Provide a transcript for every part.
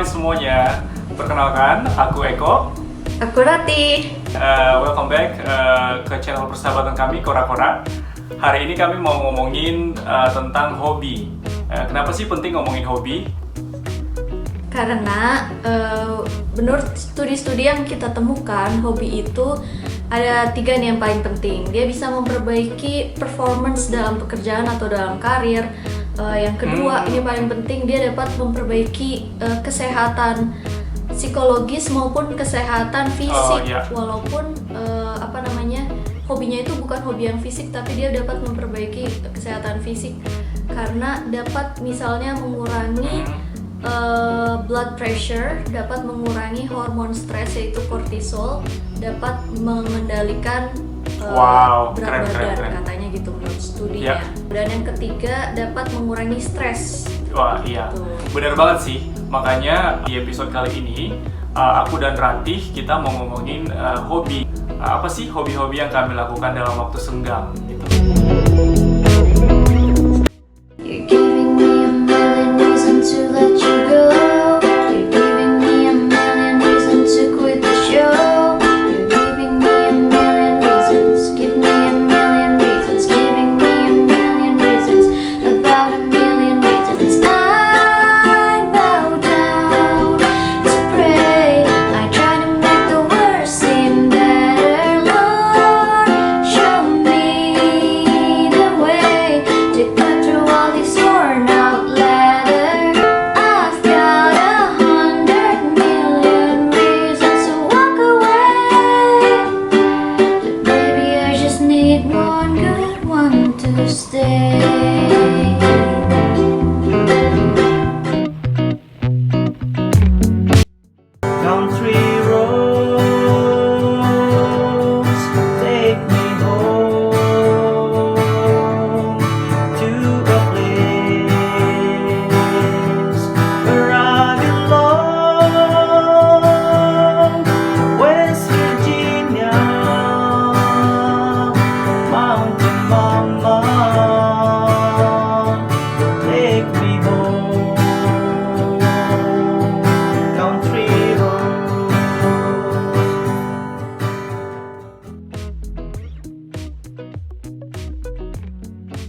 Hai semuanya, perkenalkan aku Eko. Aku Rati. Welcome back ke channel persahabatan kami Kora-Kora. Hari ini kami mau ngomongin tentang hobi. Kenapa sih penting ngomongin hobi? Karena menurut studi-studi yang kita temukan, hobi itu ada 3 nih yang paling penting. Dia bisa memperbaiki performance dalam pekerjaan atau dalam karir. Yang kedua, ini paling penting, dia dapat memperbaiki kesehatan psikologis maupun kesehatan fisik. Walaupun hobinya itu bukan hobi yang fisik, tapi dia dapat memperbaiki kesehatan fisik karena dapat misalnya mengurangi blood pressure, dapat mengurangi hormon stres yaitu kortisol, dapat mengendalikan berat badan, katanya gitu menurut studinya. Dan yang ketiga, dapat mengurangi stres. Wah iya, benar banget sih. Makanya di episode kali ini aku dan Ratih kita mau ngomongin hobi. Apa sih hobi-hobi yang kami lakukan dalam waktu senggang gitu.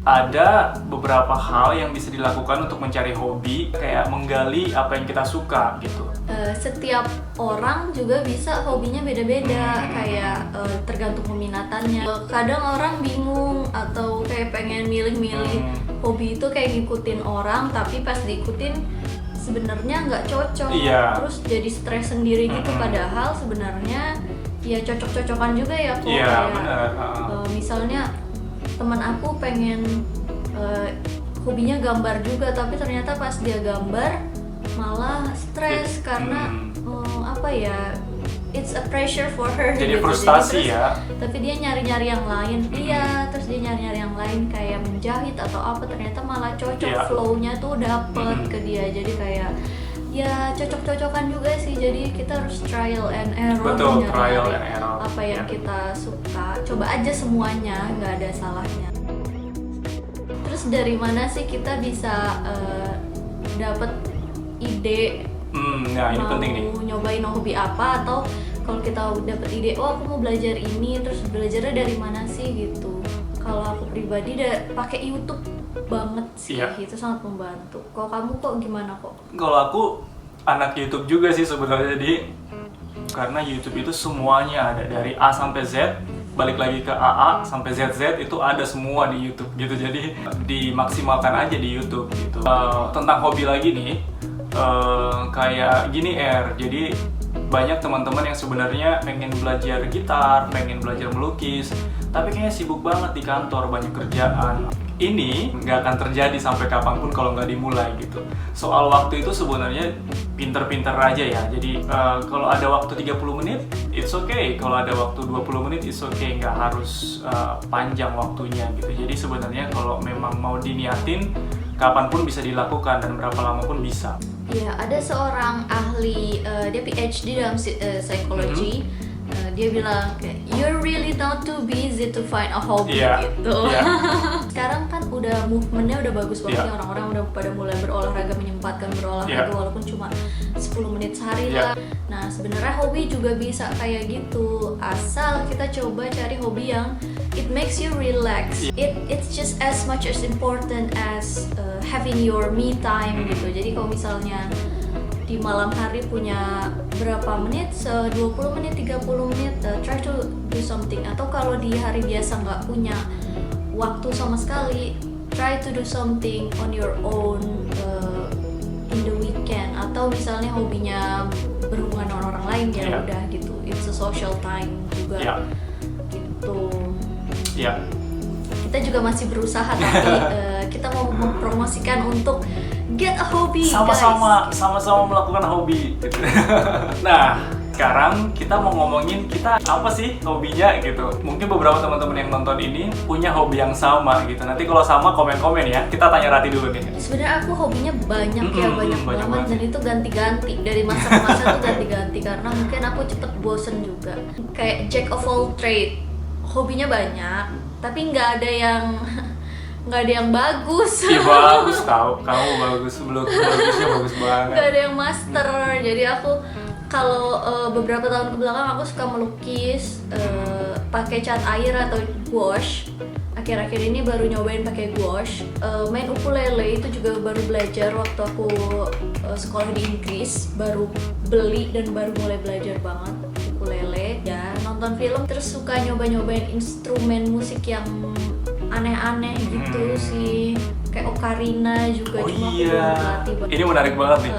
Ada beberapa hal yang bisa dilakukan untuk mencari hobi, kayak menggali apa yang kita suka gitu. Setiap orang juga bisa hobinya beda-beda, kayak tergantung peminatannya. Kadang orang bingung atau kayak pengen milih-milih hobi itu kayak ngikutin orang, tapi pas diikutin sebenarnya nggak cocok, terus jadi stres sendiri gitu. Padahal sebenarnya ya cocok-cocokan juga ya kok. Misalnya teman aku pengen hobinya gambar juga, tapi ternyata pas dia gambar malah stres karena it's a pressure for her. Jadi gitu. frustasi Terus, ya. tapi dia nyari-nyari yang lain. Terus dia nyari-nyari yang lain kayak menjahit atau apa, ternyata malah cocok, flow-nya tuh dapet ke dia. Jadi kayak ya cocok-cocokan juga sih, jadi kita harus trial and error. Betul, trial and error. Apa yang kita suka, coba aja semuanya, nggak ada salahnya. Terus dari mana sih kita bisa dapet ide ini penting nih. mau nyobain hobi apa, atau kalau kita dapet ide, aku mau belajar ini, terus belajarnya dari mana sih gitu. Kalau aku pribadi pakai YouTube banget sih, itu sangat membantu. Kalau kamu kok gimana kok? Kalau aku anak YouTube juga sih sebenarnya, jadi karena YouTube itu semuanya ada dari A sampai Z, balik lagi ke AA sampai ZZ itu ada semua di YouTube gitu. Jadi dimaksimalkan aja di YouTube gitu. Tentang hobi lagi nih, kayak gini jadi banyak teman-teman yang sebenarnya pengen belajar gitar, pengen belajar melukis, tapi kayaknya sibuk banget di kantor, banyak kerjaan. Ini nggak akan terjadi sampai kapanpun kalau nggak dimulai gitu. Soal waktu itu sebenarnya pinter-pinter aja ya. Jadi kalau ada waktu 30 menit, it's okay. Kalau ada waktu 20 menit, it's okay. Nggak harus panjang waktunya gitu. Jadi sebenarnya kalau memang mau diniatin, kapanpun bisa dilakukan dan berapa lama pun bisa. Ya, ada seorang ahli, dia PhD dalam psikologi. dia bilang kayak you're really not too busy to find a hobby gitu. Sekarang kan udah movementnya udah bagus banget ya, orang-orang udah pada mulai berolahraga, menyempatkan berolahraga walaupun cuma 10 menit sehari lah. Nah sebenarnya hobi juga bisa kayak gitu, asal kita coba cari hobi yang it makes you relax. It's just as much as important as having your me time gitu. Jadi kalau misalnya di malam hari punya berapa menit, 20 menit, 30 menit, try to do something. Atau kalau di hari biasa nggak punya waktu sama sekali, try to do something on your own in the weekend. Atau misalnya hobinya berhubungan dengan orang lain ya udah gitu, it's a social time juga gitu. Kita juga masih berusaha tapi kita mau mempromosikan untuk get a hobby, sama-sama melakukan hobi gitu. Nah, sekarang kita mau ngomongin kita apa sih hobinya gitu. Mungkin beberapa teman-teman yang nonton ini punya hobi yang sama gitu. Nanti kalau sama komen-komen ya. Kita tanya Rati dulu nih. Sebenarnya aku hobinya banyak banget dan itu ganti-ganti dari masa ke masa tuh ganti-ganti karena mungkin aku cepet bosen juga. Kayak jack of all trade, hobinya banyak tapi nggak ada yang bagus. Iya bagus tau, kamu bagusnya bagus banget. Gak ada yang master, jadi aku kalau beberapa tahun kebelakang aku suka melukis pakai cat air atau gouache. Akhir-akhir ini baru nyobain pakai gouache. Main ukulele itu juga baru belajar waktu aku sekolah di Inggris, baru beli dan baru mulai belajar banget ukulele. Ya nonton film, terus suka nyobain instrumen musik yang aneh-aneh gitu sih, kayak ocarina juga. Cuma aku belum berlatih. Ini menarik banget nih.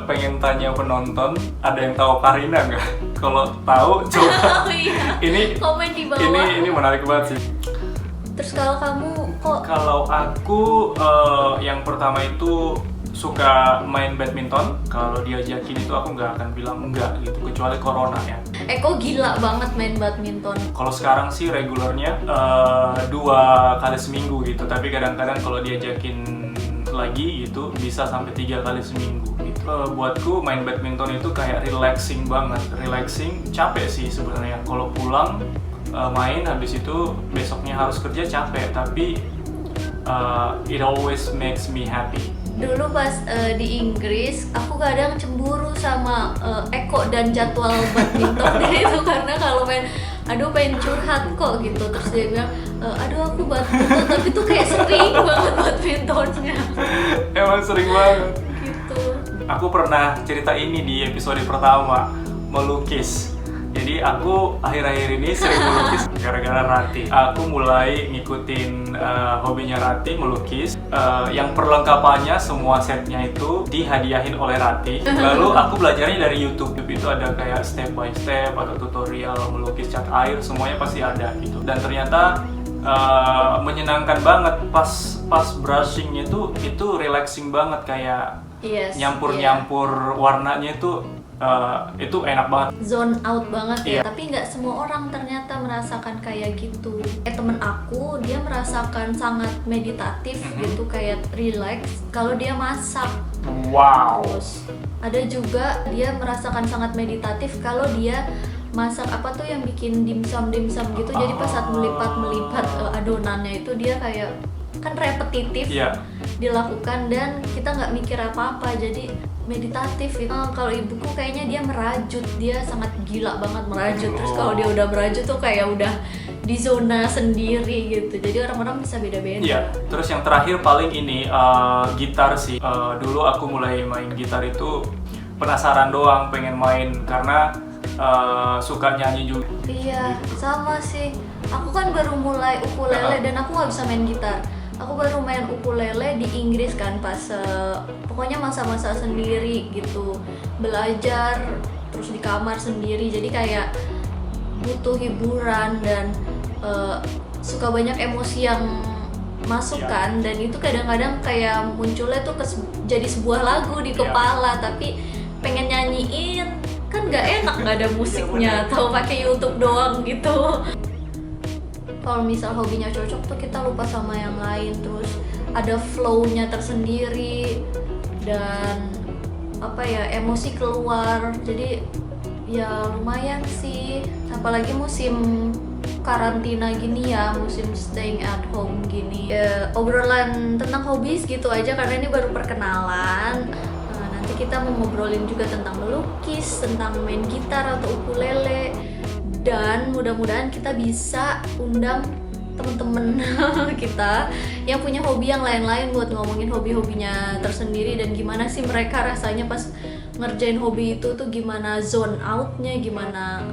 Pengen tanya penonton, ada yang tahu ocarina nggak? Kalau tahu coba. Ini komen di bawah. Ini menarik banget sih. Terus kalau kamu kok? Kalau aku yang pertama itu suka main badminton. Kalau diajakin itu aku nggak akan bilang enggak gitu, kecuali corona ya. Kok gila banget main badminton? Kalau sekarang sih regulernya 2 kali seminggu gitu, tapi kadang-kadang kalau diajakin lagi gitu bisa sampai 3 kali seminggu gitu. Buatku main badminton itu kayak relaxing banget, capek sih sebenarnya. Kalau pulang main habis itu besoknya harus kerja capek, tapi it always makes me happy. Dulu pas di Inggris, aku kadang cemburu sama Eko dan jadwal badminton dia itu karena kalau main, aduh pengen curhat kok gitu, terus dia bilang, aduh aku badminton, tapi tuh kayak sering banget badmintonnya. Emang sering banget. Gitu. Aku pernah cerita ini di episode pertama, melukis. Jadi aku akhir-akhir ini sering melukis gara-gara Rati. Aku mulai ngikutin hobinya Rati melukis. Yang perlengkapannya semua setnya itu dihadiahin oleh Rati. Lalu aku belajarnya dari YouTube. Itu ada kayak step by step atau tutorial melukis cat air, semuanya pasti ada gitu. Dan ternyata menyenangkan banget pas brushingnya itu relaxing banget, kayak nyampur warnanya itu enak banget, zone out banget ya. Tapi nggak semua orang ternyata merasakan kayak gitu. Temen aku dia merasakan sangat meditatif gitu, kayak relax kalau dia masak. Wow. Terus ada juga dia merasakan sangat meditatif kalau dia masak apa tuh yang bikin dimsum gitu. Jadi pas saat melipat adonannya itu dia kayak kan repetitif dilakukan dan kita nggak mikir apa-apa, jadi meditatif itu. Kalau ibuku kayaknya dia merajut, dia sangat gila banget merajut. Terus kalau dia udah merajut tuh kayak udah di zona sendiri gitu. Jadi orang-orang bisa beda-beda. Iya. Terus yang terakhir paling ini gitar sih. Dulu aku mulai main gitar itu penasaran doang, pengen main karena suka nyanyi juga. Iya, sama sih. Aku kan baru mulai ukulele dan aku nggak bisa main gitar. Aku baru main ukulele di Inggris kan pas pokoknya masa-masa sendiri gitu, belajar terus di kamar sendiri, jadi kayak butuh hiburan dan suka banyak emosi yang masuk kan, dan itu kadang-kadang kayak munculnya tuh jadi sebuah lagu di kepala, tapi pengen nyanyiin kan nggak enak nggak ada musiknya atau pakai YouTube doang gitu. Kalau misal hobinya cocok tuh kita lupa sama yang lain, terus ada flow-nya tersendiri dan emosi keluar. Jadi Ya lumayan sih, apalagi musim karantina gini ya, musim staying at home gini. Obrolan tentang hobi gitu aja karena ini baru perkenalan. Nanti kita mau ngobrolin juga tentang melukis, tentang main gitar atau ukulele, dan mudah-mudahan kita bisa undang temen-temen kita yang punya hobi yang lain-lain buat ngomongin hobi-hobinya tersendiri dan gimana sih mereka rasanya pas ngerjain hobi itu tuh, gimana zone out-nya, gimana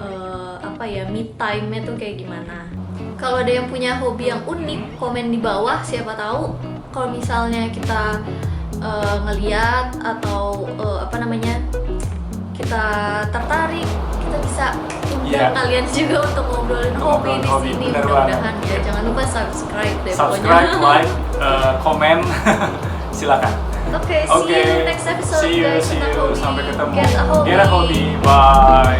me time-nya tuh kayak gimana. Kalau ada yang punya hobi yang unik, komen di bawah, siapa tahu kalau misalnya kita ngeliat atau kita tertarik, kita bisa undang kalian juga untuk ngobrolin hobi di sini. Mudah-mudahan ya, jangan lupa subscribe deh. Subscribe, like, komen, silakan. Oke, see you next episode guys. See you. Sampai ketemu. Get a hobby. Bye.